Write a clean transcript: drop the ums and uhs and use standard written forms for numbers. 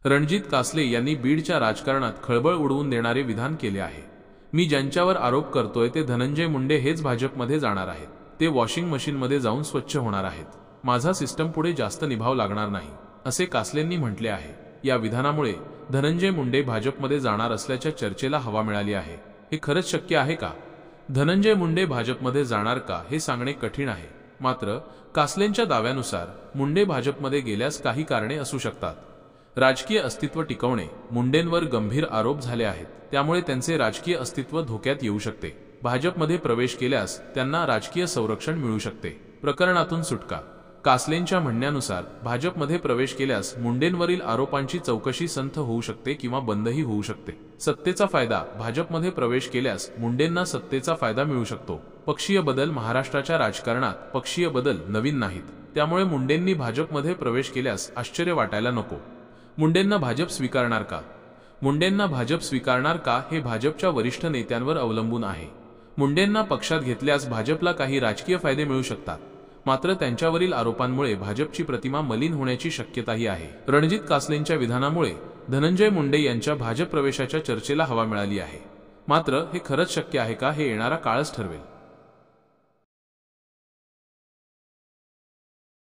रणजित कासले यांनी बीडच्या राजकारणात खळबळ उडवून देणारे विधान केले आहे। मी ज्यांच्यावर आरोप करतोय ते धनंजय मुंडे हेच भाजपमध्ये जाणार आहेत। ते वॉशिंग मशीनमध्ये जाऊन स्वच्छ होणार आहेत। माझा सिस्टम पुढे जास्त निभाव लागणार नाही, असे कासलेंनी म्हटले आहे। या विधानामुळे धनंजय मुंडे भाजपमध्ये जाणार असल्याच्या चर्चेला हवा मिळाली आहे। हे खरंच शक्य आहे का? धनंजय मुंडे भाजपमध्ये जाणार का हे सांगणे कठीण आहे। मात्र कासलेंच्या दाव्यानुसार मुंडे भाजपमध्ये गेल्यास काही कारणे असू शकतात। राजकीय अस्तित्व टिकवणे, मुंडेंवर गंभीर आरोप झाले आहेत, त्यामुळे त्यांचे राजकीय अस्तित्व धोक्यात येऊ शकते। भाजपमध्ये प्रवेश केल्यास त्यांना राजकीय संरक्षण मिळू शकते। प्रकरणातून सुटका, कासलेंच्या म्हणण्यानुसार भाजपमध्ये प्रवेश केल्यास मुंडेंवरील आरोपांची चौकशी संथ होऊ शकते किंवा बंदही होऊ शकते। सत्तेचा फायदा, भाजपमध्ये प्रवेश केल्यास मुंडेंना सत्तेचा फायदा मिळू शकतो। पक्षीय बदल, महाराष्ट्राच्या राजकारणात पक्षीय बदल नवीन नाहीत, त्यामुळे मुंडेंनी भाजपमध्ये प्रवेश केल्यास आश्चर्य वाटायला नको। मुंडेंना भाजप स्वीकारणार का? मुंडेंना भाजप स्वीकारणार का हे भाजपच्या वरिष्ठ नेत्यांवर अवलंबून आहे। मुंडेंना पक्षात घेतल्यास भाजपला काही राजकीय फायदे मिळू शकतात, मात्र त्यांच्यावरील आरोपांमुळे भाजपची प्रतिमा मलिन होण्याची शक्यताही आहे। रणजित कासलेंच्या विधानामुळे धनंजय मुंडे यांच्या भाजप प्रवेशाच्या चर्चेला हवा मिळाली आहे। मात्र हे खरंच शक्य आहे का हे येणारा काळच ठरवेल।